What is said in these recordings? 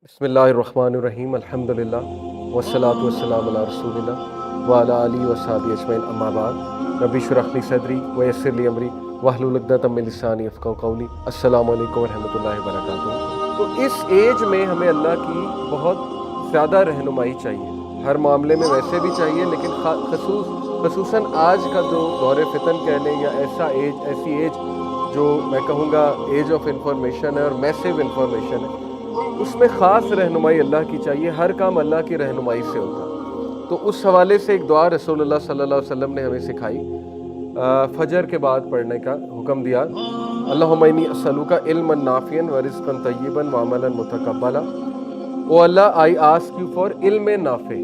बिस्मिल्लाहिर्रहमानिर्रहीम अल्हम्दुलिल्लाह वस्सलातु वस्सलामु अला रसूलिल्लाह व अला आलिहि व सहाबिहि अजमईन अम्मा बाद रब्बि इश्रह ली सदरी व यस्सिर ली अमरी वहलुल उक़दतम मिन लिसानी यफ़क़हू क़ौली। अस्सलामु अलैकुम व रहमतुल्लाहि व बरकातुहू। तो इस एज में हमें अल्लाह की बहुत ज़्यादा रहनुमाई चाहिए, हर मामले में वैसे भी चाहिए, लेकिन खसूसन आज का जो दौर फितन कह लें या ऐसी एज जो मैं कहूँगा एज ऑफ इंफॉर्मेशन है और मैसिव इंफॉर्मेशन है, उसमें ख़ास रहनुमाई अल्लाह की चाहिए। हर काम अल्लाह की रहनुमाई से होता है। तो उस हवाले से एक दुआ रसूलुल्लाह सल्लल्लाहु अलैहि वसल्लम ने हमें सिखाई, फजर के बाद पढ़ने का हुक्म दिया। अल्लाहुम्मा इन्नी अस्अलुका इल्मन नाफ़िअन व रिज़्क़न तय्यिबन व अमलन मुतक़ब्बला। ओ अल्लाह, आई आस्क यू फॉर इल्म नाफ़े।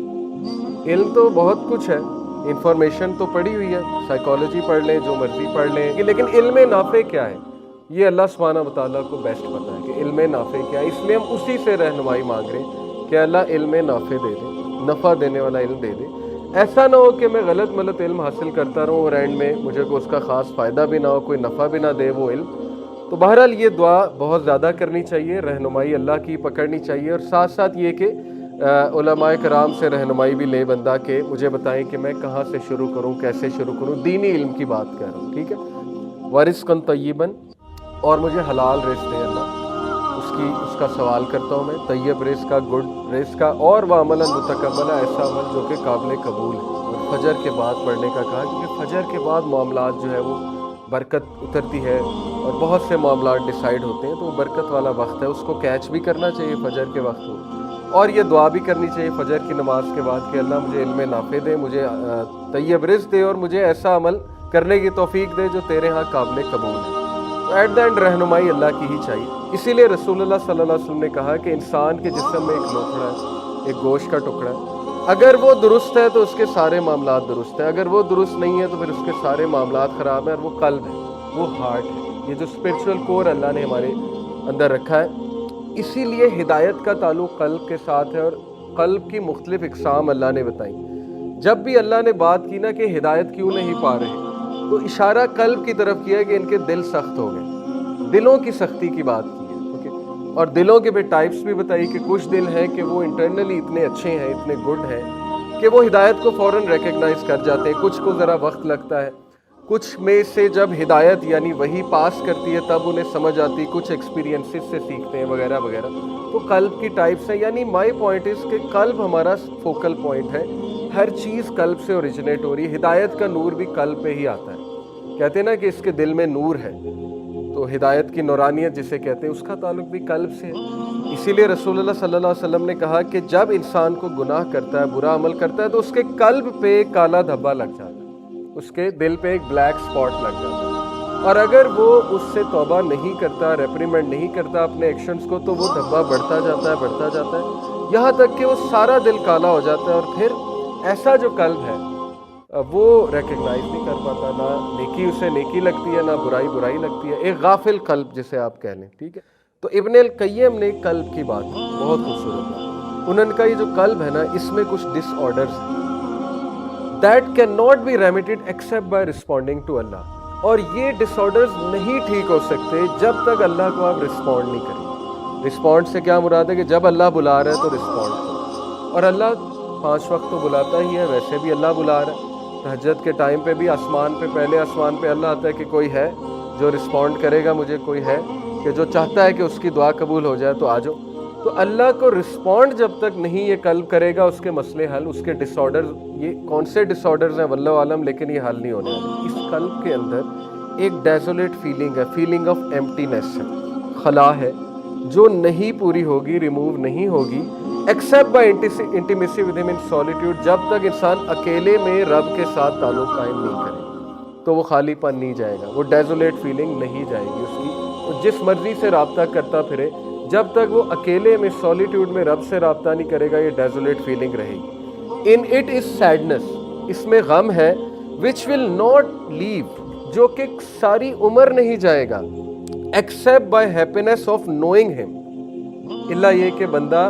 इल्म तो बहुत कुछ है, इंफॉर्मेशन तो पढ़ी हुई है, साइकोलॉजी पढ़ लें, जो मर्जी पढ़ लें, लेकिन इल्म नाफ़े क्या है, ये अल्लाह सुब्हानहू व तआला को बेस्ट पता है कि इल्म नाफ़े क्या है। इसलिए हम उसी से रहनुमाई मांग रहे हैं कि अल्लाह इल्म नाफ़े दे दे, नफ़ा देने वाला इल्म दे दे। ऐसा ना हो कि मैं गलत इल्म हासिल करता रहूँ और एंड में मुझे को उसका ख़ास फ़ायदा भी ना हो, कोई नफ़ा भी ना दे वो इल्म। तो बहरहाल ये दुआ बहुत ज़्यादा करनी चाहिए, रहनुमाई अल्लाह की पकड़नी चाहिए, और साथ साथ ये कि उलमाए कराम से रहनुमाई भी ले बंदा के मुझे बताएं कि मैं कहाँ से शुरू करूँ, कैसे शुरू करूँ। दीनी इल्म की बात कर रहा हूँ, ठीक है। वरिज़्क़न तय्यिबन, और मुझे हलाल रिज़्क़ दे अल्लाह, उसका सवाल करता हूँ मैं, तय्यब रिज़्क़ का, गुड रिज़्क़ का, और वह अमलन मुतक़ब्बला, ऐसा अमल जो कि काबिल कबूल है। और फजर के बाद पढ़ने का कहा, क्योंकि फजर के बाद मामलात जो है वो बरकत उतरती है और बहुत से मामलात डिसाइड होते हैं, तो वो बरकत वाला वक्त है, उसको कैच भी करना चाहिए फजर के वक्त हो। और ये दुआ भी करनी चाहिए फजर की नमाज के बाद कि अल्लाह मुझे इल्म नाफ़े दे, मुझे तय्यब रिज़्क़ दे, और मुझे ऐसा अमल करने की तौफीक दे जो तेरे यहाँ काबिल कबूल है। तो एट द एंड रहनुमाई अल्लाह की ही चाहिए। इसीलिए रसूलुल्लाह सल्लल्लाहु अलैहि वसल्लम ने कहा कि इंसान के जिस्म में एक लोथड़ा है, एक गोश्त का टुकड़ा है, अगर वो दुरुस्त है तो उसके सारे मामलात दुरुस्त हैं, अगर वो दुरुस्त नहीं है तो फिर उसके सारे मामलात ख़राब हैं। और वो कल्ब है, वो हार्ट है, ये जो स्पिरिचुअल कोर अल्लाह ने हमारे अंदर रखा है। इसीलिए हिदायत का ताल्लुक़ कल्ब के साथ है, और कल्ब की मुख्तलिफ़ इक़साम अल्लाह ने बताई। जब भी अल्लाह ने बात की ना कि हिदायत क्यों नहीं पा रहे, तो इशारा कल्ब की तरफ किया कि इनके दिल सख्त हो गए, दिलों की सख्ती की बात की है, ओके। और दिलों के भी टाइप्स भी बताई कि कुछ दिल हैं कि वो इंटरनली इतने अच्छे हैं, इतने गुड हैं कि वो हिदायत को फ़ौरन रिकग्नाइज़ कर जाते हैं, कुछ को ज़रा वक्त लगता है, कुछ में से जब हिदायत यानी वही पास करती है तब उन्हें समझ आती, कुछ एक्सपीरियंसेस से सीखते हैं वगैरह वगैरह। तो कल्ब की टाइप्स हैं, यानी माय पॉइंट इज़ कि कल्ब हमारा फोकल पॉइंट है, हर चीज़ कल्ब से ओरिजिनेट हो रही है। हिदायत का नूर भी कल्ब पे ही आता है। कहते हैं ना कि इसके दिल में नूर है, तो हिदायत की नूरानियत जिसे कहते हैं उसका ताल्लुक भी कल्ब से है। इसीलिए रसूलुल्लाह सल्लल्लाहु अलैहि वसल्लम ने कहा कि जब इंसान को गुनाह करता है, बुरा अमल करता है, तो उसके कल्ब पे काला धब्बा लग जाता है, उसके दिल पे एक ब्लैक स्पॉट लग जाता है। और अगर वो उससे तौबा नहीं करता, रेप्रीमेंड नहीं करता अपने एक्शंस को, तो वो धब्बा बढ़ता जाता है, यहाँ तक कि वो सारा दिल काला हो जाता है। और फिर ऐसा जो कल्ब है वो रिकग्नाइज नहीं कर पाता, ना नेकी उसे नेकी लगती है, ना बुराई लगती है, एक गाफिल कल्ब जिसे आप कह लें, ठीक है। तो इब्न अल क़य्यिम ने कल्ब की बात की, बहुत खूबसूरत। उन्होंने कहा ये जो कल्ब है ना, इसमें कुछ डिसऑर्डर्स हैं that can not be remedied except by responding to अल्लाह। और ये डिसऑर्डर्स नहीं ठीक हो सकते जब तक अल्लाह को आप रिस्पॉन्ड नहीं करें। रिस्पॉन्ड से क्या मुराद है कि जब अल्लाह बुला रहा है तो रिस्पॉन्ड करो, और अल्लाह 5 वक्त तो बुलाता ही है, वैसे भी अल्लाह बुला रहा है। तहज्जुद के टाइम पे भी आसमान पे, पहले आसमान पे अल्लाह आता है कि कोई है जो रिस्पॉन्ड करेगा मुझे, कोई है कि जो चाहता है कि उसकी दुआ कबूल हो जाए, तो आ जाओ। तो अल्लाह को रिस्पॉन्ड जब तक नहीं ये कल्ब करेगा, उसके मसले हल, उसके डिसऑर्डर, ये कौन से डिसऑर्डर्स हैं वल्लाहु आलम, लेकिन ये हल नहीं होने वाले। इस कल्ब के अंदर एक डेजोलेट फीलिंग है, फीलिंग ऑफ एम्प्टीनेस है, खला है, जो नहीं पूरी होगी, रिमूव नहीं होगी except by intimacy with him in solitude. जब तक इंसान अकेले में रब के साथ ताल्लुक कायम नहीं करे, तो वो खालीपन नहीं जाएगा, वो डेजोलेट फीलिंग नहीं जाएगी उसकी। वो जिस मर्जी से रब्ता करता फिरे, जब तक वो अकेले में सॉलिट्यूड में रब से रब्ता नहीं करेगा, ये डेजोलेट फीलिंग रहेगी। इन इट इज सैडनेस, इसमें गम है, विच विल नॉट लीव, जो कि सारी उम्र नहीं जाएगा, except by happiness of knowing him, इल्ला ये कि बंदा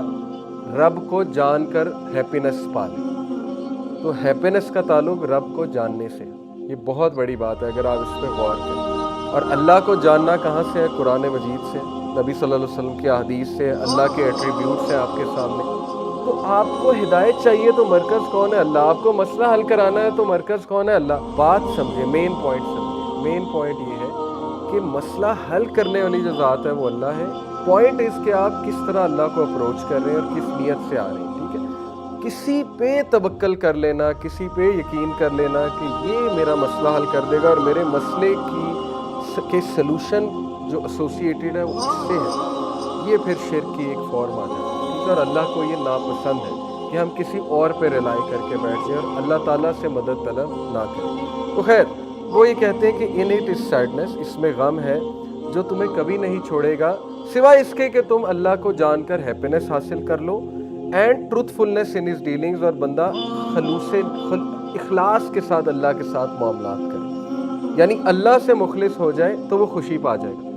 रब को जानकर हैप्पीनेस पाले। तो हैप्पीनेस का ताल्लुक रब को जानने से, ये बहुत बड़ी बात है अगर आप इस पर गौर करें। और अल्लाह को जानना कहाँ से है? कुरान मजीद से। نبی صلی اللہ علیہ وسلم کی احادیث سے، اللہ کے ایٹریبیوٹس ہیں آپ کے سامنے. تو آپ کو ہدایت چاہیے تو مرکز کون ہے؟ اللہ. آپ کو مسئلہ حل کرانا ہے تو مرکز کون ہے؟ اللہ. بات سمجھے، مین پوائنٹ سمجھے. مین پوائنٹ یہ ہے کہ مسئلہ حل کرنے والی جو ذات ہے وہ اللہ ہے. پوائنٹ اس کہ آپ کس طرح اللہ کو اپروچ کر رہے ہیں اور کس نیت سے آ رہے ہیں. ٹھیک ہے، کسی پہ توکل کر لینا، کسی پہ یقین کر لینا کہ یہ میرا مسئلہ حل کر دے گا اور میرے مسئلے کے سلوشن جو ایسوسیٹیڈ ہے وہ اس سے ہے، یہ پھر شرک کی ایک فارم آ جاتی ہے. اور اللہ کو یہ ناپسند ہے کہ ہم کسی اور پہ ریلائی کر کے بیٹھ جائیں اور اللہ تعالیٰ سے مدد طلب نہ کریں. تو خیر، وہ یہ کہتے ہیں کہ ان اٹ از سیڈنس، اس میں غم ہے جو تمہیں کبھی نہیں چھوڑے گا سوائے اس کے کہ تم اللہ کو جان کر ہیپینس حاصل کر لو. And truthfulness in his dealings, اور بندہ اخلاص کے ساتھ اللہ کے ساتھ معاملات کرے، یعنی اللہ سے مخلص ہو جائے تو وہ خوشی پا جائے گا.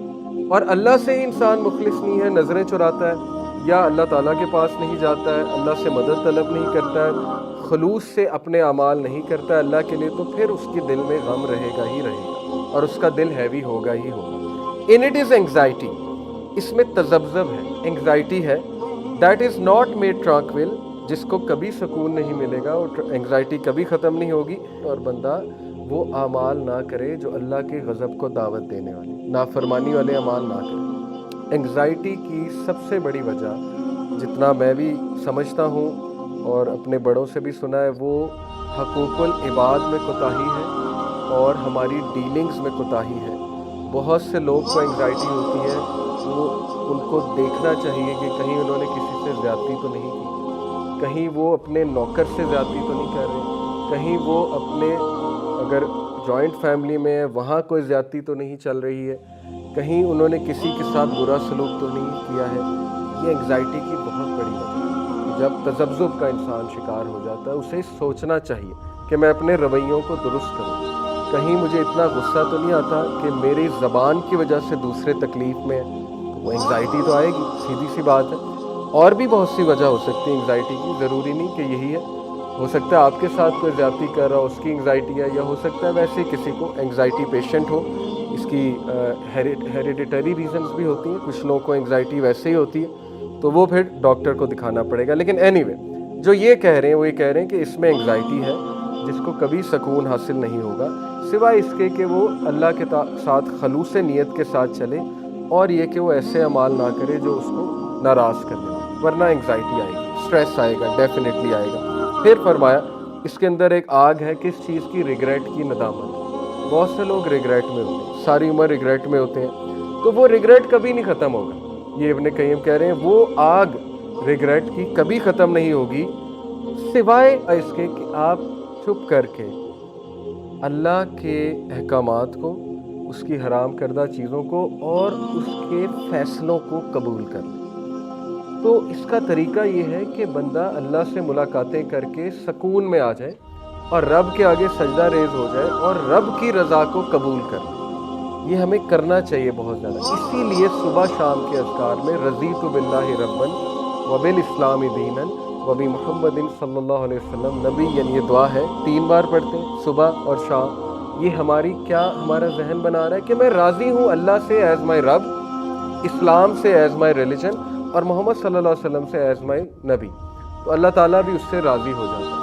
اور اللہ سے ہی انسان مخلص نہیں ہے، نظریں چراتا ہے یا اللہ تعالیٰ کے پاس نہیں جاتا ہے، اللہ سے مدد طلب نہیں کرتا ہے، خلوص سے اپنے اعمال نہیں کرتا ہے اللہ کے لیے، تو پھر اس کے دل میں غم رہے گا ہی رہے گا اور اس کا دل ہیوی ہوگا ہی ہوگا. ان اٹ از اینگزائٹی، اس میں تذبذب ہے، اینگزائٹی ہے. دیٹ از ناٹ میڈ ٹرانکویل، جس کو کبھی سکون نہیں ملے گا اور اینگزائٹی کبھی ختم نہیں ہوگی. اور بندہ وہ اعمال نہ کرے جو اللہ کے غضب کو دعوت دینے والے، نافرمانی والے اعمال نہ کرے. اینگزائٹی کی سب سے بڑی وجہ، جتنا میں بھی سمجھتا ہوں اور اپنے بڑوں سے بھی سنا ہے، وہ حقوق العباد میں کوتاہی ہے اور ہماری ڈیلنگز میں کوتاہی ہے. بہت سے لوگ کو اینگزائٹی ہوتی ہے، وہ ان کو دیکھنا چاہیے کہ کہیں انہوں نے کسی سے زیادتی تو نہیں کی، کہیں وہ اپنے نوکر سے زیادتی تو نہیں کر رہے، کہیں وہ اپنے اگر جوائنٹ فیملی میں ہے وہاں کوئی زیادتی تو نہیں چل رہی ہے، کہیں انہوں نے کسی کے ساتھ برا سلوک تو نہیں کیا ہے. یہ اینگزائٹی کی بہت بڑی وجہ ہے. جب تذبذب کا انسان شکار ہو جاتا ہے، اسے سوچنا چاہیے کہ میں اپنے رویوں کو درست کروں. کہیں مجھے اتنا غصہ تو نہیں آتا کہ میری زبان کی وجہ سے دوسرے تکلیف میں ہیں. وہ اینگزائٹی تو آئے گی، سیدھی سی بات ہے. اور بھی بہت سی وجہ ہو سکتی ہے اینگزائٹی کی، ضروری نہیں کہ یہی ہے. ہو سکتا ہے آپ کے ساتھ کوئی زیادتی کر رہا ہو، اس کی اینگزائٹی ہے، یا ہو سکتا ہے ویسے کسی کو اینگزائٹی پیشنٹ ہو. اس کی ہیریڈیٹری ریزنز بھی ہوتی ہیں، کچھ لوگوں کو اینگزائٹی ویسے ہی ہوتی ہے تو وہ پھر ڈاکٹر کو دکھانا پڑے گا. لیکن اینی وے، جو یہ کہہ رہے ہیں وہ یہ کہہ رہے ہیں کہ اس میں اینگزائٹی ہے جس کو کبھی سکون حاصل نہیں ہوگا سوائے اس کے کہ وہ اللہ کے ساتھ خلوص نیت کے ساتھ چلے، اور یہ کہ وہ ایسے اعمال نہ کرے جو اس کو ناراض کر دیں، ورنہ اینگزائٹی آئے گی، اسٹریس آئے گا، ڈیفینیٹلی آئے گا. پھر فرمایا اس کے اندر ایک آگ ہے، کس چیز کی؟ ریگریٹ کی، ندامت. بہت سے لوگ ریگریٹ میں ہوتے ہیں، ساری عمر ریگریٹ میں ہوتے ہیں، تو وہ ریگریٹ کبھی نہیں ختم ہوگا. یہ ابن قیم کہہ رہے ہیں وہ آگ ریگریٹ کی کبھی ختم نہیں ہوگی سوائے اس کے کہ آپ چھپ کر کے اللہ کے احکامات کو، اس کی حرام کردہ چیزوں کو اور اس کے فیصلوں کو قبول کر لیں. تو اس کا طریقہ یہ ہے کہ بندہ اللہ سے ملاقاتیں کر کے سکون میں آ جائے اور رب کے آگے سجدہ ریز ہو جائے اور رب کی رضا کو قبول کر لے. یہ ہمیں کرنا چاہیے بہت زیادہ. اسی لیے صبح شام کے اذکار میں رضیت باللہ ربًا وبالاسلام دینا وبمحمد صلی اللہ علیہ وسلم نبی، یعنی یہ دعا ہے 3 بار پڑھتے ہیں صبح اور شام. یہ ہمارا ذہن بنا رہا ہے کہ میں راضی ہوں اللہ سے ایز مائی رب، اسلام سے ایز مائی ریلیجن، اور محمد صلی اللہ علیہ وسلم سے ایز مائی نبی. تو اللہ تعالیٰ بھی اس سے راضی ہو جاتا ہے.